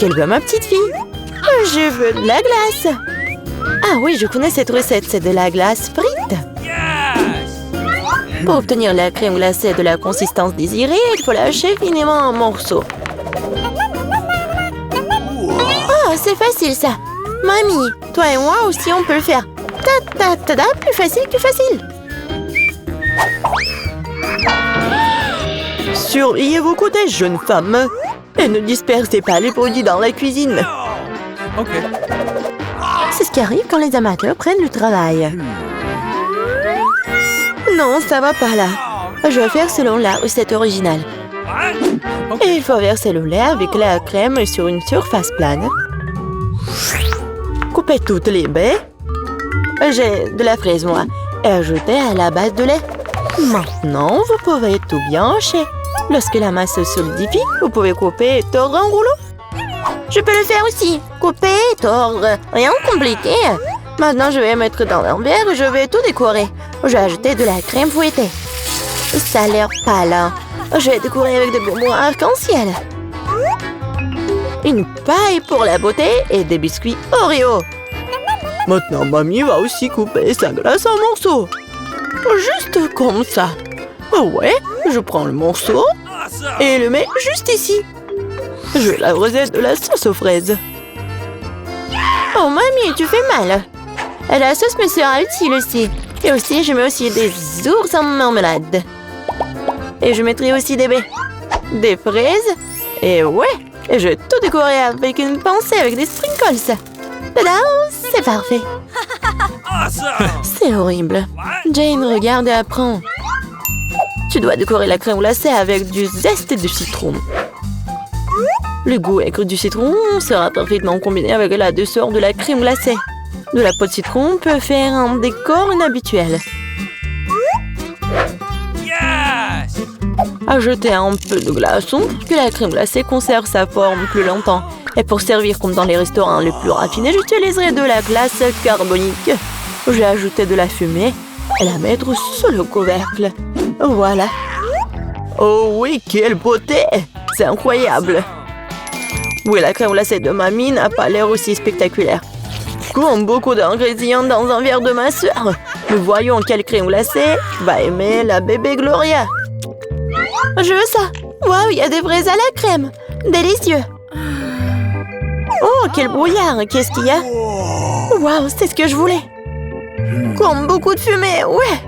Quelle veut ma petite fille? Je veux de la glace. Ah oui, je connais cette recette, c'est de la glace frite. Pour obtenir la crème glacée de la consistance désirée, il faut lâcher finement en morceaux. Oh, c'est facile ça. Mamie, toi et moi aussi on peut le faire. Ta-ta-ta-ta, plus facile, plus facile. Surveillez vos côtés, jeune femme. Et ne dispersez pas les produits dans la cuisine. Ok. C'est ce qui arrive quand les amateurs prennent le travail. Non, ça va pas là. Je vais faire selon la recette originale. Et il faut verser le lait avec la crème sur une surface plane. Coupez toutes les baies. J'ai de la fraise, moi. Et ajoutez à la base de lait. Maintenant, vous pouvez tout bien hacher. Lorsque la masse se solidifie, vous pouvez couper et tordre en rouleau. Je peux le faire aussi. Couper et tordre. Rien de compliqué. Maintenant, je vais mettre dans un verre et je vais tout décorer. Je vais ajouter de la crème fouettée. Ça a l'air pâle. Hein? Je vais décorer avec des bonbons arc-en-ciel. Une paille pour la beauté et des biscuits Oreo. Maintenant, mamie va aussi couper sa glace en morceaux. Juste comme ça. Ah ouais, je prends le morceau et le mets juste ici. Je vais l'arroser de la sauce aux fraises. Oh mamie, tu fais mal. La sauce me sera utile aussi. Et aussi, je mets aussi des ours en marmelade. Et je mettrai aussi des baies. Des fraises. Et ouais, et je vais tout décorer avec une pincée avec des sprinkles. Tada, c'est parfait. C'est horrible. Jane, regarde et apprends. Tu dois décorer la crème glacée avec du zeste et du citron. Le goût aigre du citron sera parfaitement combiné avec la douceur de la crème glacée. De la peau de citron peut faire un décor inhabituel. Ajoutez un peu de glaçon pour que la crème glacée conserve sa forme plus longtemps. Et pour servir comme dans les restaurants les plus raffinés, j'utiliserai de la glace carbonique. Je vais ajouter de la fumée et la mettre sous le couvercle. Voilà. Oh oui, quelle beauté! C'est incroyable. Oui, la crème glacée de mamie n'a pas l'air aussi spectaculaire. Comme beaucoup d'ingrédients dans un verre de ma soeur. Nous voyons quelle crème glacée va aimer la bébé Gloria. Je veux ça. Waouh, il y a des fraises à la crème. Délicieux. Oh, quel brouillard. Qu'est-ce qu'il y a? Waouh, c'est ce que je voulais. Comme beaucoup de fumée, ouais.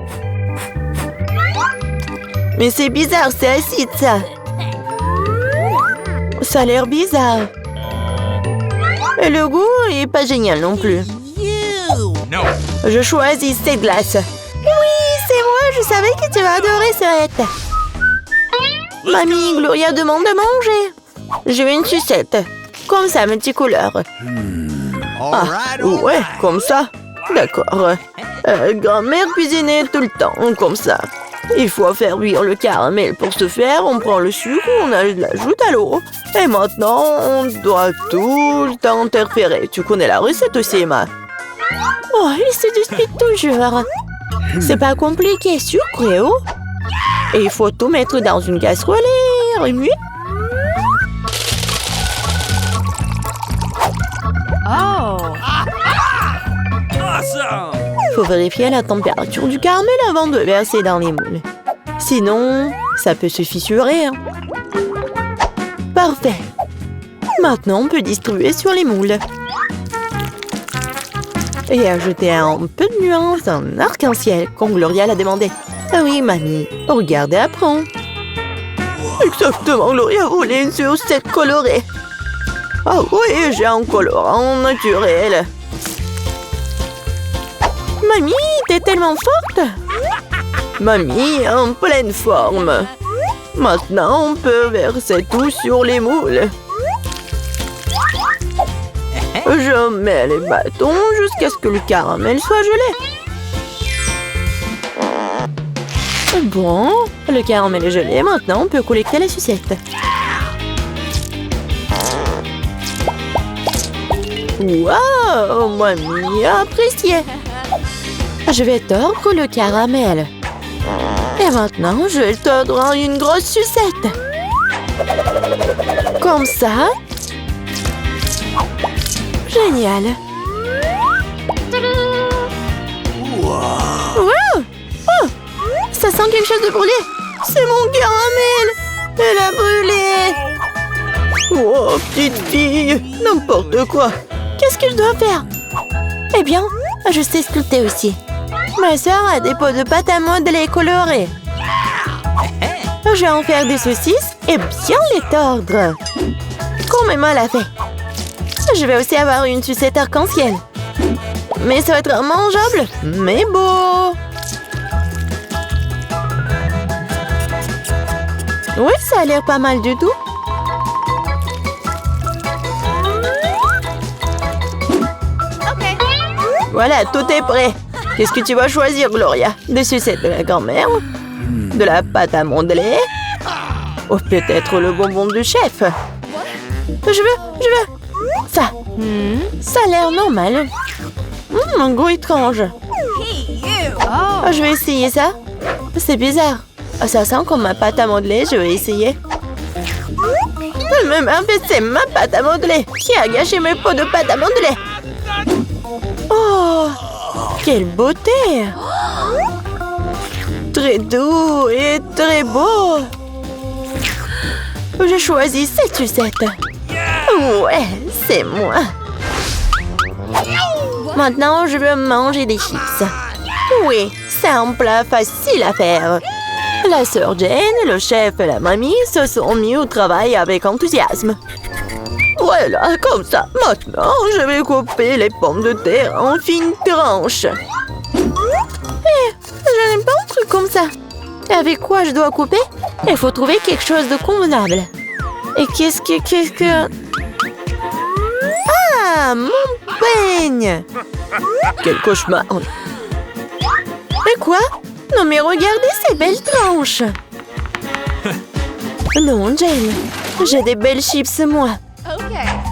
Mais c'est bizarre, c'est acide, ça. Ça a l'air bizarre. Et le goût est pas génial non plus. Je choisis cette glace. Oui, c'est moi, je savais que tu vas adorer cette. Mamie, Gloria demande de manger. Je veux une sucette. Comme ça, mes petites couleurs. Ah, ouais, comme ça. D'accord. Grand-mère cuisinait tout le temps, comme ça. Il faut faire cuire le caramel. Pour ce faire, on prend le sucre, on l'ajoute à l'eau. Et maintenant, on doit tout le temps interférer. Tu connais la recette aussi, Emma? Oh, il se dispute toujours. C'est pas compliqué, sucre et eau. Et il faut tout mettre dans une casserole et remuer. Oh! Il faut vérifier la température du caramel avant de verser dans les moules. Sinon, ça peut se fissurer. Hein. Parfait. Maintenant, on peut distribuer sur les moules. Et ajouter un peu de nuance en arc-en-ciel, comme Gloria l'a demandé. Ah oui, mamie, regarde et apprends. Exactement, Gloria voulait une sucette colorée. Ah oui, j'ai un colorant naturel. Mamie, t'es tellement forte. Mamie, en pleine forme. Maintenant, on peut verser tout sur les moules. Je mets les bâtons jusqu'à ce que le caramel soit gelé. Bon, le caramel est gelé. Maintenant, on peut collecter la sucette. Waouh, mamie a apprécié. Je vais tordre le caramel. Et maintenant, je vais tordre en une grosse sucette. Comme ça. Génial. Wow. Oh, ça sent quelque chose de brûlé. C'est mon caramel. Elle a brûlé. Oh, petite fille, n'importe quoi. Qu'est-ce que je dois faire? Eh bien, je sais sculpter aussi. Ma sœur a des pots de pâte à modeler colorés. Je vais en faire des saucisses et bien les tordre. Comme maman l'a fait. Je vais aussi avoir une sucette arc-en-ciel. Mais ça va être mangeable, mais beau. Oui, ça a l'air pas mal du tout. Voilà, tout est prêt. Qu'est-ce que tu vas choisir, Gloria? Des sucettes de la grand-mère? De la pâte à modeler? Ou peut-être le bonbon du chef? Je veux. Ça. Ça a l'air normal. Un goût étrange. Je vais essayer ça. C'est bizarre. Ça sent comme ma pâte à modeler, je vais essayer. Mais en fait, c'est ma pâte à modeler qui a gâché mes pots de pâte à modeler. Oh, quelle beauté! Très doux et très beau. J'ai choisi cette sucette. Ouais, c'est moi. Maintenant, je veux manger des chips. Oui, c'est un plat facile à faire. La sœur Jane, le chef et la mamie se sont mis au travail avec enthousiasme. Voilà, comme ça. Maintenant, je vais couper les pommes de terre en fines tranches. Je n'aime pas un truc comme ça. Avec quoi je dois couper? Il faut trouver quelque chose de convenable. Et qu'est-ce que... Ah, mon peigne! Quel cauchemar! Mais quoi? Non mais regardez ces belles tranches! Non, Jane, j'ai des belles chips, moi.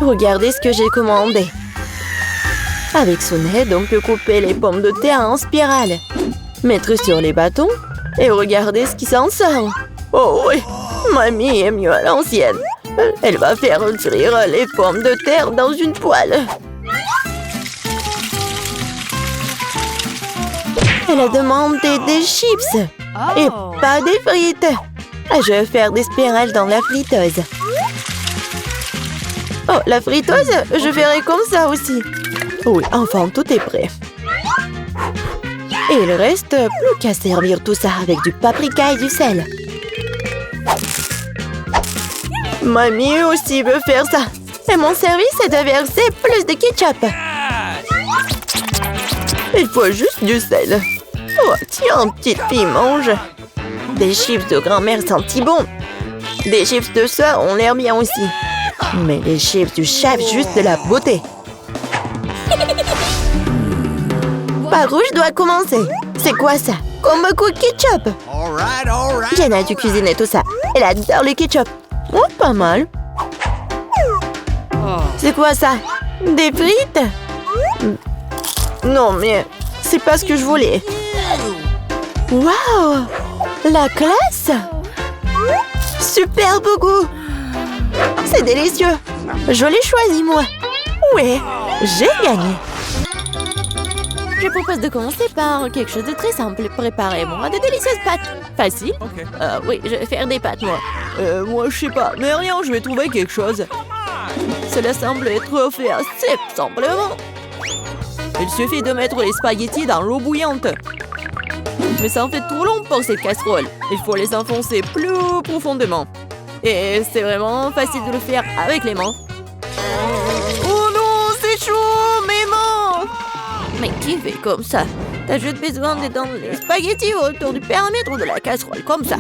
Regardez ce que j'ai commandé. Avec son aide, on peut couper les pommes de terre en spirale. Mettre sur les bâtons et regardez ce qui s'en sort. Oh oui, mamie est mieux à l'ancienne. Elle va faire cuire les pommes de terre dans une poêle. Elle a demandé des chips et pas des frites. Je vais faire des spirales dans la friteuse. Oh, la friteuse, je ferai comme ça aussi. Oui, enfin, tout est prêt. Et il reste plus qu'à servir tout ça avec du paprika et du sel. Mamie aussi veut faire ça. Et mon service est de verser plus de ketchup. Il faut juste du sel. Oh, tiens, petite fille, mange. Des chips de grand-mère sentent bon. Des chips de sœur ont l'air bien aussi. Mais les chips du chef, juste de la beauté. Par où je dois commencer? C'est quoi ça? Comme beaucoup de ketchup. Jenna a dû cuisiner tout ça. Elle adore le ketchup. Oh, pas mal. C'est quoi ça? Des frites? Non, mais c'est pas ce que je voulais. Waouh! La classe! Superbe goût! C'est délicieux! Je l'ai choisi, moi! Ouais, j'ai gagné! Je propose de commencer par quelque chose de très simple. Préparez-moi de délicieuses pâtes. Facile? Oui, je vais faire des pâtes, moi. Moi, je sais pas. Mais rien, je vais trouver quelque chose. Cela semble être fait assez simplement. Il suffit de mettre les spaghettis dans l'eau bouillante. Mais ça en fait trop long pour cette casserole. Il faut les enfoncer plus profondément. Et c'est vraiment facile de le faire avec les mains. Oh non, c'est chaud, mais non! Mais qui fait comme ça? T'as juste besoin d'étendre les spaghettis autour du périmètre de la casserole, comme ça.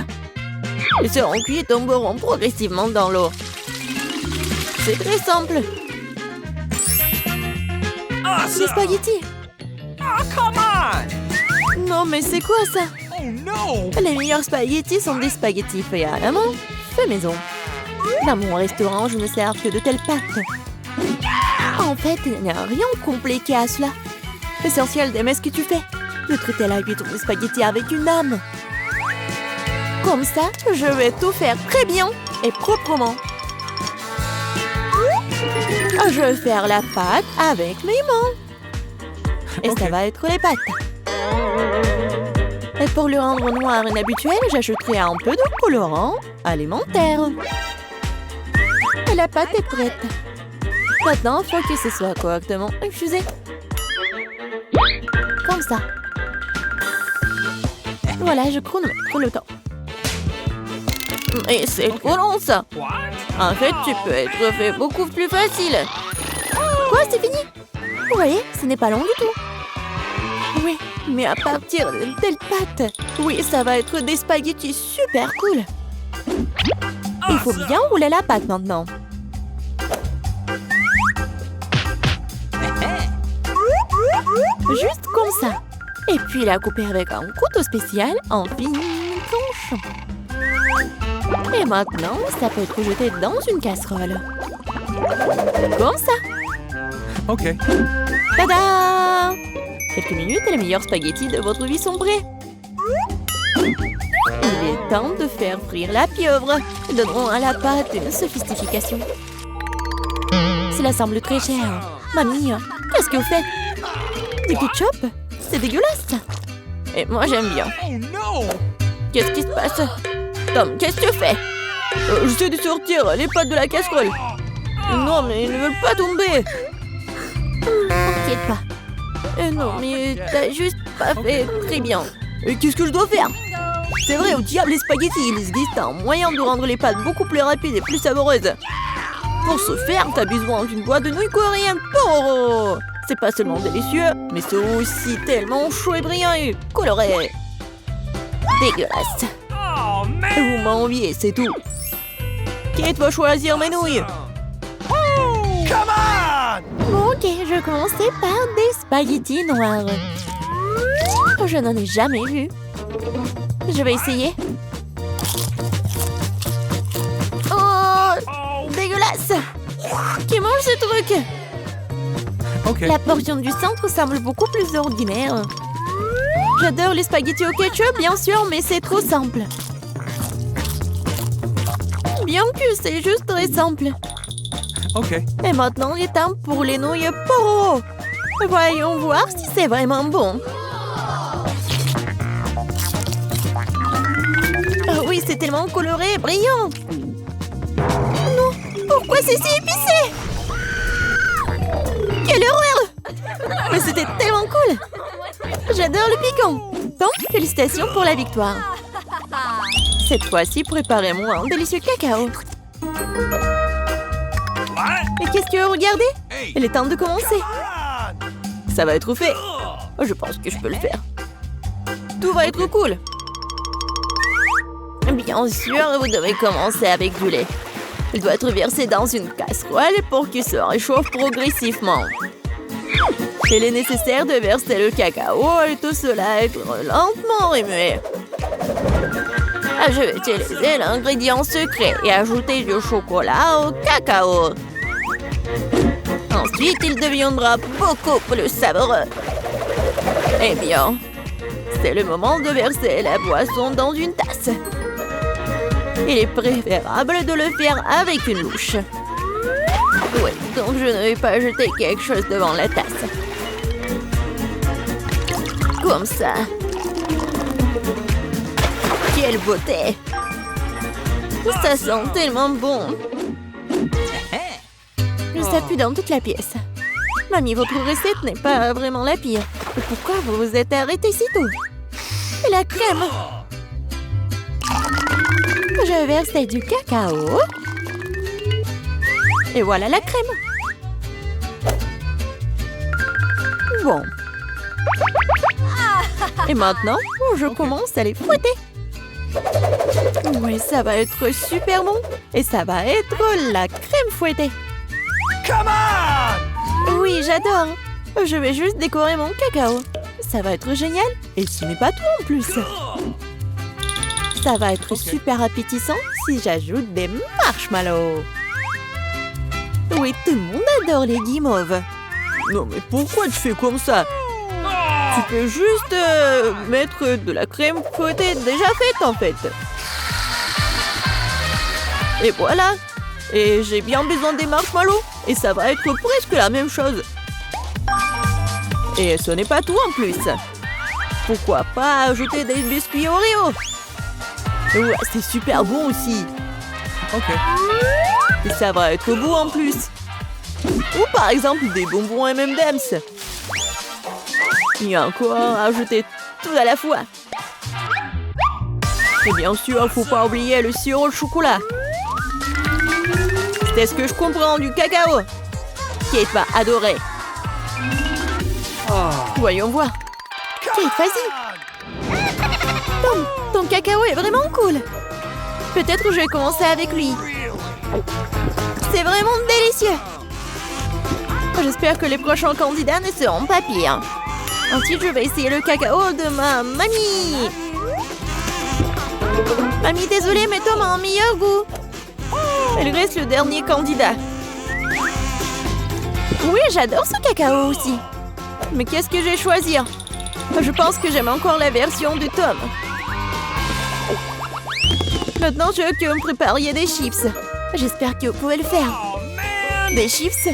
Ils seront cuits et tomberont progressivement dans l'eau. C'est très simple. Les spaghettis. Oh, come on! Non, mais c'est quoi ça? Oh no! Les meilleurs spaghettis sont des spaghettis faits à la main, fait maison. Dans mon restaurant, je ne sers que de telles pâtes. En fait, il n'y a rien de compliqué à cela. L'essentiel d'aimer ce que tu fais. De traiter la cuisson des spaghettis avec une âme. Comme ça, je vais tout faire très bien et proprement. Je vais faire la pâte avec mes mains. Et ça va être les pâtes. Et pour le rendre noir et inhabituel, j'ajouterai un peu de colorant alimentaire. Et la pâte est prête. Maintenant, il faut que ce soit correctement infusé. Comme ça. Voilà, je chronomètre le temps. Mais c'est trop long ça. What? En fait, tu peux être fait beaucoup plus facile. Quoi, c'est fini? Vous voyez, ce n'est pas long du tout. Oui, mais à partir de telle pâte, oui, ça va être des spaghettis super cool. Il faut bien rouler la pâte maintenant. Juste comme ça. Et puis la couper avec un couteau spécial en fines tranches. Et maintenant, ça peut être jeté dans une casserole. Comme ça. Ok. Tada! Quelques minutes et les meilleurs spaghettis de votre vie sont prêts. Il est temps de faire frire la pieuvre. Donnerons à la pâte une sophistication. Cela semble très cher. Mamie, qu'est-ce que vous faites? Du ketchup? C'est dégueulasse. Et moi, j'aime bien. Oh no! Qu'est-ce qui se passe? Tom, qu'est-ce que tu fais? J'essaie de sortir les pâtes de la casserole. Non, mais ils ne veulent pas tomber. T'inquiète pas. Non, mais t'as juste pas fait très bien. Et qu'est-ce que je dois faire? C'est vrai, au diable les spaghettis, il existe un moyen de rendre les pâtes beaucoup plus rapides et plus savoureuses. Pour ce faire, t'as besoin d'une boîte de nouilles coréennes Pororo. C'est pas seulement délicieux, mais c'est aussi tellement chaud et brillant et coloré. Dégueulasse. Oh man! Vous m'enviez, c'est tout. Qui va choisir mes nouilles? Come on! Bon, ok, je vais commencer par des spaghettis noirs. Je n'en ai jamais vu. Je vais essayer. Oh, dégueulasse! Qui mange ce truc? Ok. La portion du centre semble beaucoup plus ordinaire. J'adore les spaghettis au ketchup, bien sûr, mais c'est trop simple. Bien que c'est juste très simple. Ok. Et maintenant, il est temps pour les nouilles Pororo. Voyons voir si c'est vraiment bon. Oh oui, c'est tellement coloré et brillant. Non, pourquoi c'est si épicé? Quelle horreur! Mais c'était tellement cool. J'adore le piquant. Bon, félicitations pour la victoire. Cette fois-ci, préparez-moi un délicieux cacao. What? Et qu'est-ce que vous regardez? Hey! Il est temps de commencer. Come on! Ça va être fait. Je pense que je peux le faire. Tout va être cool. Bien sûr, vous devez commencer avec du lait. Il doit être versé dans une casserole pour qu'il se réchauffe progressivement. Il est nécessaire de verser le cacao et tout cela être lentement remué. Je vais utiliser l'ingrédient secret et ajouter du chocolat au cacao. Ensuite, il deviendra beaucoup plus savoureux. Eh bien, c'est le moment de verser la boisson dans une tasse. Il est préférable de le faire avec une louche. Oui, donc je ne vais pas jeter quelque chose devant la tasse. Comme ça. Quelle beauté! Ça sent tellement bon. Ça pue dans toute la pièce. Mamie, votre recette n'est pas vraiment la pire. Pourquoi vous vous êtes arrêtée si tôt? Et la crème? Je verse du cacao. Et voilà la crème. Bon. Et maintenant, je commence à les fouetter. Oui, ça va être super bon. Et ça va être la crème fouettée. Come on! Oui, j'adore. Je vais juste décorer mon cacao. Ça va être génial. Et ce n'est pas tout en plus. Ça va être super appétissant si j'ajoute des marshmallows. Oui, tout le monde adore les guimauves. Non, mais pourquoi tu fais comme ça? Tu peux juste mettre de la crème fouettée déjà faite, en fait. Et voilà. Et j'ai bien besoin des marshmallows. Et ça va être presque la même chose. Et ce n'est pas tout en plus. Pourquoi pas ajouter des biscuits Oreo? Ouais, c'est super bon aussi. Okay. Et ça va être beau en plus. Ou par exemple des bonbons M&M's. Et encore ajouter tout à la fois. Et bien sûr, faut pas oublier le sirop de chocolat. C'est ce que je comprends du cacao. Kate va adorer. Voyons voir. Kate, vas-y. Tom, ton cacao est vraiment cool. Peut-être que je vais commencer avec lui. C'est vraiment délicieux. J'espère que les prochains candidats ne seront pas pires. Ensuite, je vais essayer le cacao de ma mamie. Mamie, désolée, mais Tom a un meilleur goût. Elle reste le dernier candidat. Oui, j'adore ce cacao aussi. Mais qu'est-ce que je vais choisir? Je pense que j'aime encore la version de Tom. Maintenant, je veux que vous me prépariez des chips. J'espère que vous pouvez le faire. Des chips?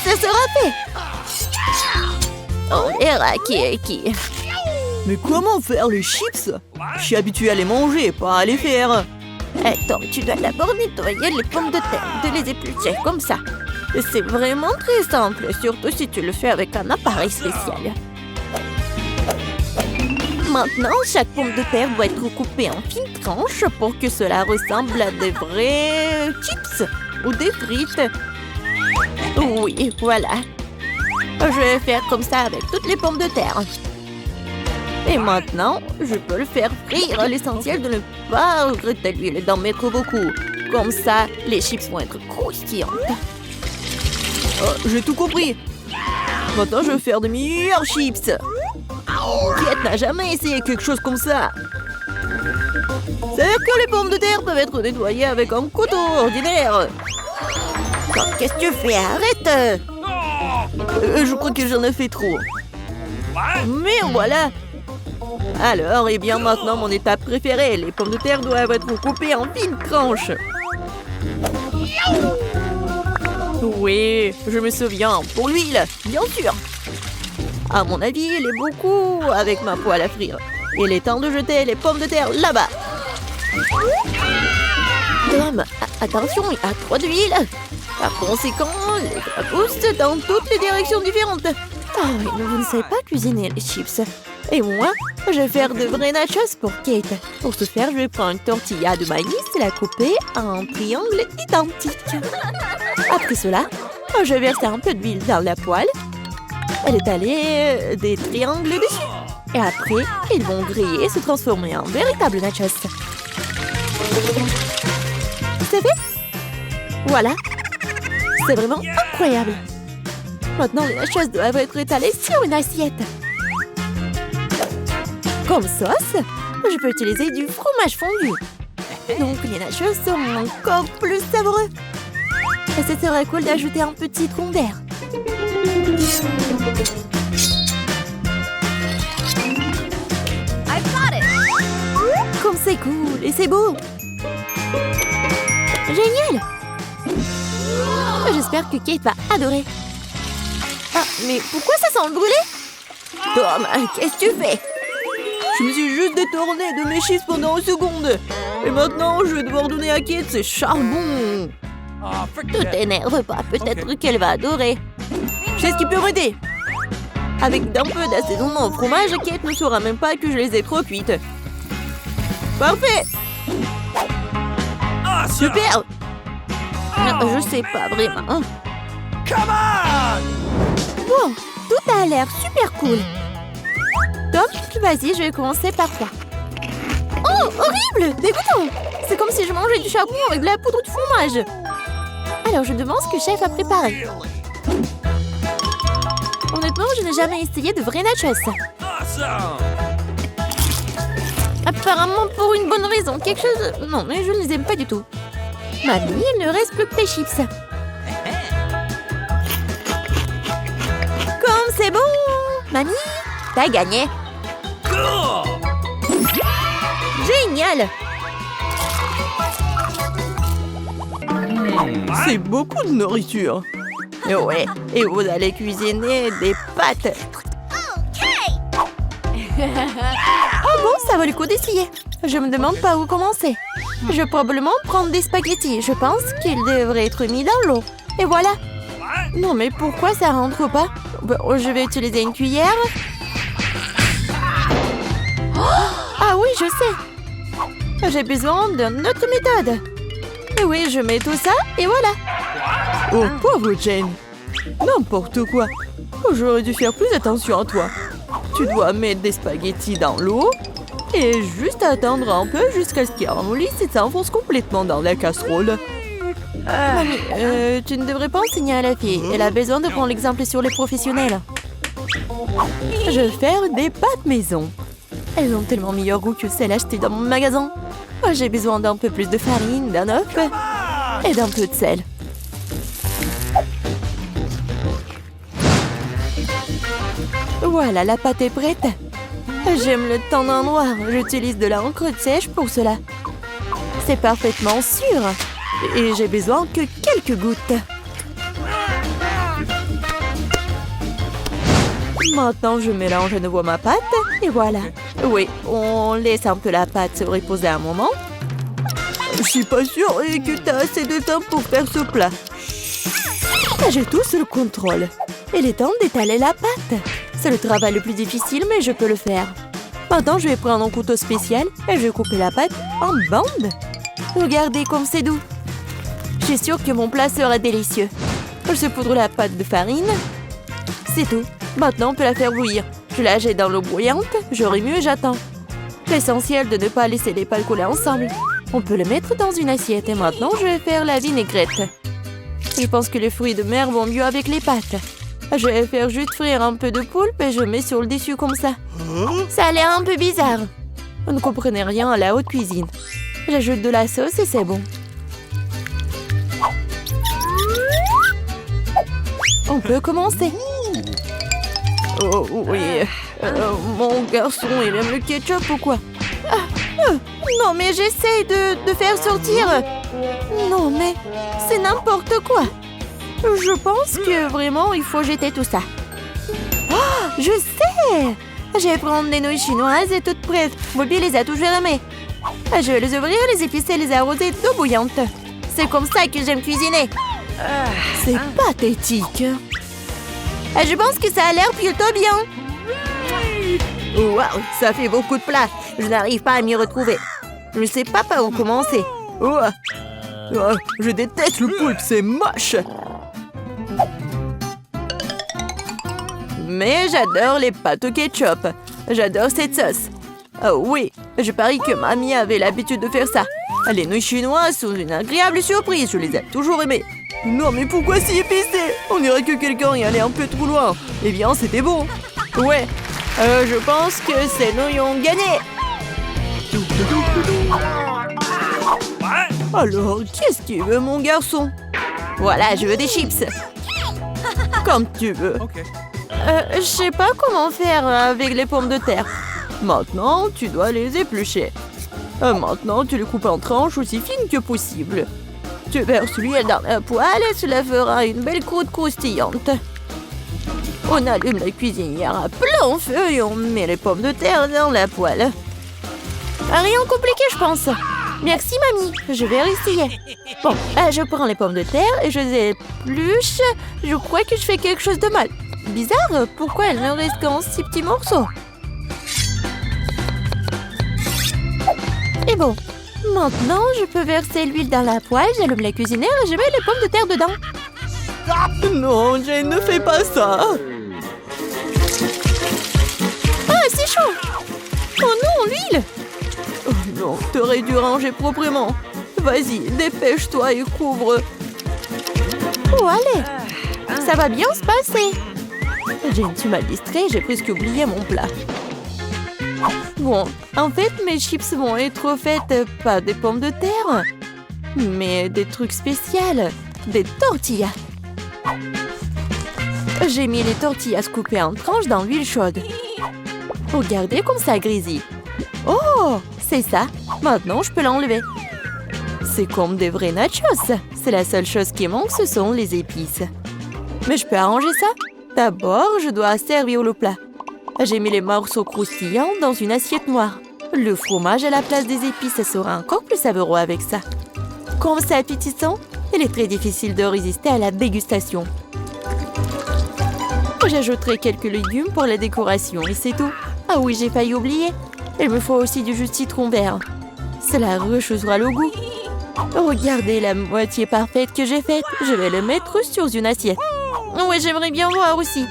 Ça sera fait. On verra qui est qui. Mais comment faire les chips? Je suis habituée à les manger, pas à les faire. Tom, tu dois d'abord nettoyer les pommes de terre, de les éplucher comme ça. C'est vraiment très simple, surtout si tu le fais avec un appareil spécial. Maintenant, chaque pomme de terre doit être coupée en fines tranches pour que cela ressemble à des vrais chips ou des frites. Oui, voilà. Je vais faire comme ça avec toutes les pommes de terre. Et maintenant, je peux le faire frire. L'essentiel de ne pas regretter l'huile, d'en mettre beaucoup. Comme ça, les chips vont être croustillantes. J'ai tout compris. Maintenant, je vais faire de meilleurs chips. Kate n'a jamais essayé quelque chose comme ça. C'est-à-dire que les pommes de terre peuvent être nettoyées avec un couteau ordinaire. Qu'est-ce que tu fais? Arrête! Je crois que j'en ai fait trop. Mais voilà. Alors, et bien maintenant, mon étape préférée. Les pommes de terre doivent être coupées en fines tranches. Oui, je me souviens. Pour l'huile, bien sûr. À mon avis, il est beaucoup avec ma poêle à frire. Il est temps de jeter les pommes de terre là-bas. Tom, attention, il y a trop d'huile. Par conséquent, les poussent dans toutes les directions différentes. Ah oui, vous ne savez pas cuisiner les chips. Et moi, je vais faire de vrais nachos pour Kate. Pour ce faire, je vais prendre une tortilla de maïs et la couper en triangles identiques. Après cela, je vais verser un peu d'huile dans la poêle et étaler des triangles dessus. Et après, ils vont griller et se transformer en véritables nachos. C'est fait? Voilà. C'est vraiment incroyable. Maintenant, les nachos doivent être étalés sur une assiette. Comme sauce, je peux utiliser du fromage fondu. Donc, les nachos seront encore plus savoureux. Et ce serait cool d'ajouter un peu de citron vert. Comme c'est cool et c'est beau. Génial. J'espère que Kate va adorer. Ah, mais pourquoi ça sent le brûlé? Tom, qu'est-ce que tu fais? Je me suis juste détournée de mes chips pendant une seconde. Et maintenant, je vais devoir donner à Kate ses charbons. Ne t'énerve pas, peut-être qu'elle va adorer. Je sais ce qui peut m'aider. Avec d'un peu d'assaisonnement au fromage, Kate ne saura même pas que je les ai trop cuites. Parfait. Super. Je sais pas vraiment. Bon, tout a l'air super cool. Tom, vas-y, je vais commencer par toi. Oh, horrible! Dégoûtant! C'est comme si je mangeais du charbon avec de la poudre de fromage. Alors, je me demande ce que chef a préparé. Honnêtement, je n'ai jamais essayé de vrais nachos. Apparemment pour une bonne raison. Quelque chose... Non, mais je ne les aime pas du tout. Mamie, il ne reste plus que tes chips. Comme c'est bon! Mamie, t'as gagné. Génial! C'est beaucoup de nourriture. Ouais, et vous allez cuisiner des pâtes. Oh bon, ça vaut le coup d'essayer. Je me demande par où commencer. Je vais probablement prendre des spaghettis. Je pense qu'ils devraient être mis dans l'eau. Et voilà. Non, mais pourquoi ça rentre pas? Bon, je vais utiliser une cuillère. Ah oui, je sais. J'ai besoin d'une autre méthode. Et oui, je mets tout ça et voilà. Oh, pauvre Jane. N'importe quoi. J'aurais dû faire plus attention à toi. Tu dois mettre des spaghettis dans l'eau et juste attendre un peu jusqu'à ce qu'ils ramollissent et s'enfoncent complètement dans la casserole. Mamie, tu ne devrais pas enseigner à la fille. Elle a besoin de prendre l'exemple sur les professionnels. Je vais faire des pâtes maison. Elles ont tellement meilleur goût que celles achetées dans mon magasin. J'ai besoin d'un peu plus de farine, d'un œuf et d'un peu de sel. Voilà, la pâte est prête. J'aime le teint d'un noir. J'utilise de l'encre sèche pour cela. C'est parfaitement sûr. Et j'ai besoin que quelques gouttes. Maintenant, je mélange à nouveau ma pâte. Et voilà. Oui, on laisse un peu la pâte se reposer un moment. Je suis pas sûre que tu as assez de temps pour faire ce plat. J'ai tout sous le contrôle. Il est temps d'étaler la pâte. C'est le travail le plus difficile, mais je peux le faire. Maintenant, je vais prendre un couteau spécial et je vais couper la pâte en bandes. Regardez comme c'est doux. Je suis sûre que mon plat sera délicieux. Je poudre la pâte de farine. C'est tout. Maintenant, on peut la faire bouillir. Je la jette dans l'eau bouillante. Je remue et j'attends. C'est essentiel de ne pas laisser les pâtes couler ensemble. On peut le mettre dans une assiette. Et maintenant, je vais faire la vinaigrette. Je pense que les fruits de mer vont mieux avec les pâtes. Je vais faire juste frire un peu de poulpe et je mets sur le dessus comme ça. Ça a l'air un peu bizarre. Vous ne comprenez rien à la haute cuisine. J'ajoute de la sauce et c'est bon. On peut commencer. Oh oui. Mon garçon, il aime le ketchup ou quoi? Non, mais j'essaie de faire sortir. Non, mais c'est n'importe quoi. Je pense que vraiment, il faut jeter tout ça. Oh, je sais! Je vais prendre des nouilles chinoises et toutes prêtes. Bobby les a toujours aimées. Je vais les ouvrir, les épicer, les arroser d'eau bouillante. C'est comme ça que j'aime cuisiner. C'est pathétique. Je pense que ça a l'air plutôt bien. Waouh, ça fait beaucoup de plats. Je n'arrive pas à m'y retrouver. Je ne sais pas par où commencer. Je déteste le poulpe, c'est moche. Mais j'adore les pâtes au ketchup. J'adore cette sauce. Oh oui, je parie que mamie avait l'habitude de faire ça. Les nouilles chinoises sont une agréable surprise. Je les ai toujours aimées. Non, mais pourquoi si épicé? On dirait que quelqu'un y allait un peu trop loin. Eh bien, c'était bon. Ouais, je pense que ces nouilles ont gagné. Alors, qu'est-ce qu'il veut, mon garçon? Voilà, je veux des chips. Comme tu veux. Je sais pas comment faire avec les pommes de terre. Maintenant, tu dois les éplucher. Maintenant, tu les coupes en tranches aussi fines que possible. Tu verses l'huile dans la poêle et cela fera une belle croûte croustillante. On allume la cuisinière à plein feu et on met les pommes de terre dans la poêle. Rien de compliqué, je pense. Merci, mamie. Je vais essayer. Bon, je prends les pommes de terre et je les épluche. Je crois que je fais quelque chose de mal. Bizarre, pourquoi elles ne restent qu'en 6 petits morceaux? Et bon, maintenant je peux verser l'huile dans la poêle, j'allume la cuisinière et je mets les pommes de terre dedans. Non, Jane, ne fais pas ça. Ah, c'est chaud. Oh non, l'huile. Oh non, t'aurais dû ranger proprement. Vas-y, dépêche-toi et couvre. Oh, allez. Ça va bien se passer. Jane, tu m'as distrait, j'ai presque oublié mon plat. Bon, en fait, mes chips vont être faites pas des pommes de terre, mais des trucs spéciaux, des tortillas. J'ai mis les tortillas coupées en tranches dans l'huile chaude. Regardez comme ça grésille. Oh, c'est ça. Maintenant, je peux l'enlever. C'est comme des vrais nachos. C'est la seule chose qui manque, ce sont les épices. Mais je peux arranger ça. D'abord, je dois servir le plat. J'ai mis les morceaux croustillants dans une assiette noire. Le fromage à la place des épices sera encore plus savoureux avec ça. Comme c'est appétissant, il est très difficile de résister à la dégustation. J'ajouterai quelques légumes pour la décoration et c'est tout. Ah oui, j'ai failli oublier. Il me faut aussi du jus de citron vert. Cela rechauffera le goût. Regardez la moitié parfaite que j'ai faite. Je vais le mettre sur une assiette. Oui, j'aimerais bien voir aussi.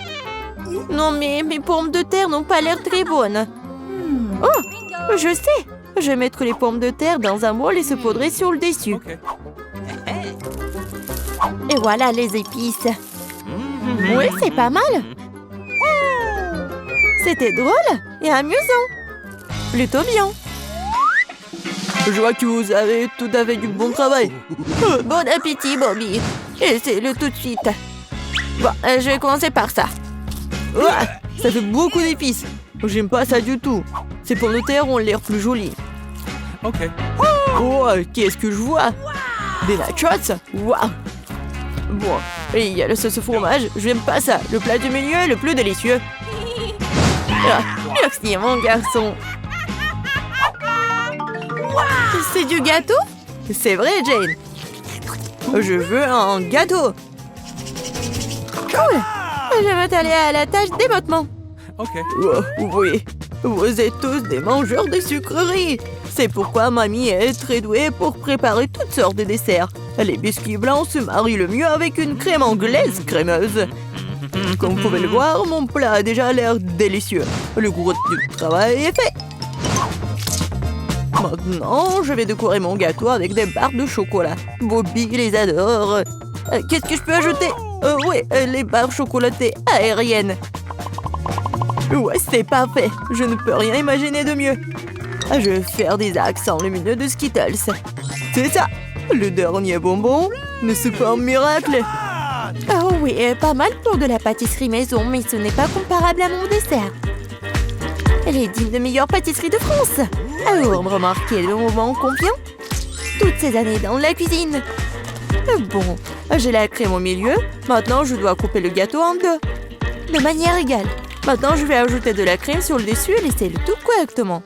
Non, mais mes pommes de terre n'ont pas l'air très bonnes. Oh, je sais. Je vais mettre les pommes de terre dans un bol et se poudrer sur le dessus. Okay. Et voilà les épices. Oui, c'est pas mal. C'était drôle et amusant. Plutôt bien. Je vois que vous avez tout à fait du bon travail. Bon appétit, Bobby. Essayez-le tout de suite. Bon, je vais commencer par ça. Ouah, ça fait beaucoup d'épices. J'aime pas ça du tout. Ces pommes de terre ont l'air plus jolies. Okay. Oh, qu'est-ce que je vois? Des nachos? Waouh! Bon, et il y a le sauce au fromage. J'aime pas ça. Le plat du milieu est le plus délicieux. Ah, merci, mon garçon. C'est du gâteau? C'est vrai, Jane. Je veux un gâteau. Cool. Je vais m'atteler à la tâche dès maintenant. Okay. Oh, oui, vous êtes tous des mangeurs de sucreries. C'est pourquoi mamie est très douée pour préparer toutes sortes de desserts. Les biscuits blancs se marient le mieux avec une crème anglaise crémeuse. Comme vous pouvez le voir, mon plat a déjà l'air délicieux. Le gros du travail est fait. Maintenant, je vais décorer mon gâteau avec des barres de chocolat. Bobby les adore. Qu'est-ce que je peux ajouter? Oui, les barres chocolatées aériennes. Ouais, c'est parfait. Je ne peux rien imaginer de mieux. Je vais faire des accents lumineux de Skittles. C'est ça. Le dernier bonbon, mais c'est pas un miracle. Oh oui, pas mal pour de la pâtisserie maison, mais ce n'est pas comparable à mon dessert. Elle est digne de meilleure pâtisserie de France. Alors, remarquez le moment confiant. Toutes ces années dans la cuisine. Bon, j'ai la crème au milieu. Maintenant, je dois couper le gâteau en deux. De manière égale. Maintenant, je vais ajouter de la crème sur le dessus et laisser le tout correctement.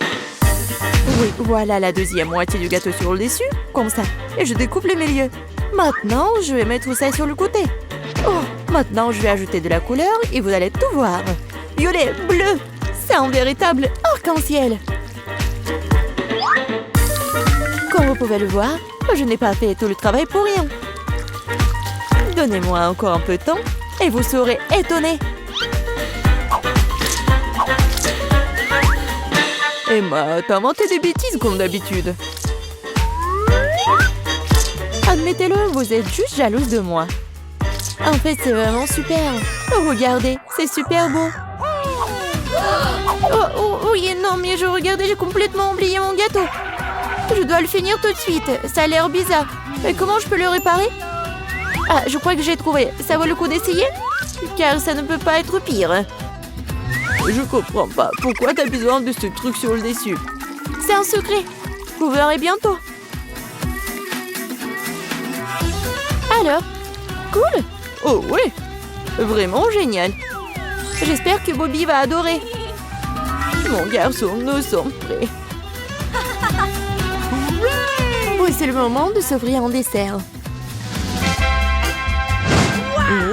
Oui, voilà la deuxième moitié du gâteau sur le dessus, comme ça. Et je découpe le milieu. Maintenant, je vais mettre ça sur le côté. Oh, maintenant, je vais ajouter de la couleur et vous allez tout voir. Violet, bleu, c'est un véritable arc-en-ciel. Comme vous pouvez le voir, je n'ai pas fait tout le travail pour rien. Donnez-moi encore un peu de temps et vous serez étonnés. Emma, t'as inventé des bêtises comme d'habitude. Admettez-le, vous êtes juste jalouse de moi. En fait, c'est vraiment super. Oh, regardez, c'est super beau. Oh, oui, non, mais je regardais, j'ai complètement oublié mon gâteau. Je dois le finir tout de suite. Ça a l'air bizarre. Mais comment je peux le réparer? Ah, je crois que j'ai trouvé. Ça vaut le coup d'essayer? Car ça ne peut pas être pire. Je comprends pas. Pourquoi t'as besoin de ce truc sur le dessus? C'est un secret. Vous verrez bientôt. Alors, cool. Oh oui, vraiment génial. J'espère que Bobby va adorer. Mon garçon, nous sommes prêts. Oui, c'est le moment de s'offrir un dessert.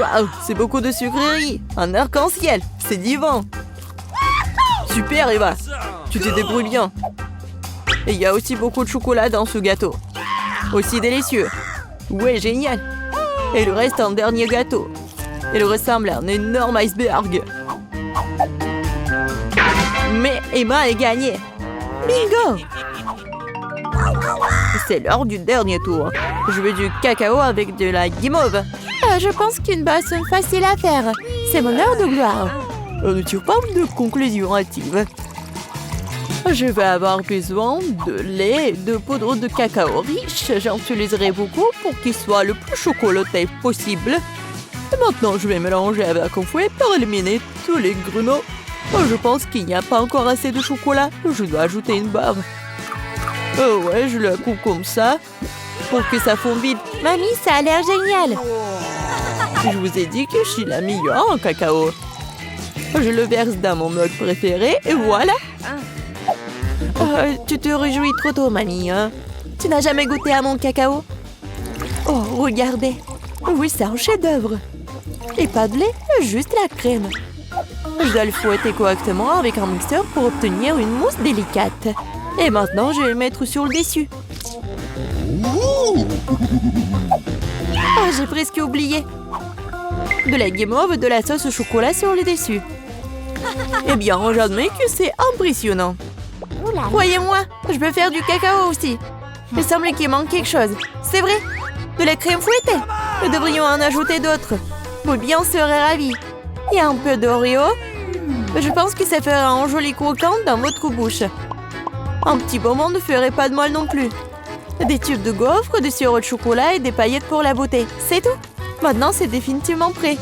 Waouh, c'est beaucoup de sucreries. Un arc-en-ciel, c'est divin. Super, Eva. Tu te débrouilles bien. Et il y a aussi beaucoup de chocolat dans ce gâteau. Aussi délicieux. Ouais, génial. Et le reste, un dernier gâteau. Il ressemble à un énorme iceberg. Mais Emma a gagné. Bingo! C'est l'heure du dernier tour. Je veux du cacao avec de la guimauve. Je pense qu'une boisson facile à faire. C'est mon heure de gloire. On ne tire pas de conclusion hâtive. Je vais avoir besoin de lait et de poudre de cacao riche. J'en utiliserai beaucoup pour qu'il soit le plus chocolaté possible. Et maintenant, je vais mélanger avec un fouet pour éliminer tous les grumeaux. Je pense qu'il n'y a pas encore assez de chocolat. Je dois ajouter une barre. Oh ouais, je la coupe comme ça pour que ça fonde vite. Mamie, ça a l'air génial. Je vous ai dit que je suis la meilleure en cacao. Je le verse dans mon mug préféré et voilà. Tu te réjouis trop tôt, mamie. Hein? Tu n'as jamais goûté à mon cacao? Oh, regardez. Oui, c'est un chef-d'œuvre. Et pas de lait, juste la crème. Je dois le fouetter correctement avec un mixeur pour obtenir une mousse délicate. Et maintenant, je vais le mettre sur le dessus. Ah, j'ai presque oublié. De la guimauve, de la sauce au chocolat sur le dessus. Eh bien, j'admets que c'est impressionnant. Croyez-moi, je peux faire du cacao aussi. Il semble qu'il manque quelque chose. C'est vrai? De la crème fouettée. Nous devrions en ajouter d'autres. Bobby en serait ravi. Et un peu d'Oreo. Je pense que ça fera un joli croquant dans votre bouche. Un petit bonbon ne ferait pas de mal non plus. Des tubes de gaufres, du sirop de chocolat et des paillettes pour la beauté. C'est tout. Maintenant, c'est définitivement prêt.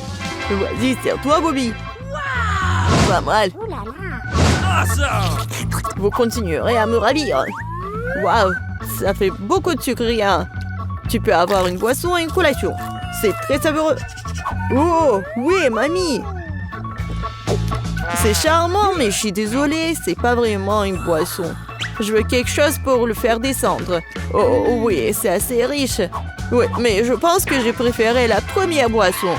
Vas-y, serre-toi, Bobby. Pas mal. Vous continuerez à me ravir. Waouh, ça fait beaucoup de sucre rien. Tu peux avoir une boisson et une collation. C'est très savoureux. Oh, oui, mamie. C'est charmant, mais je suis désolée, c'est pas vraiment une boisson. Je veux quelque chose pour le faire descendre. Oh oui, c'est assez riche. Oui, mais je pense que j'ai préféré la première boisson.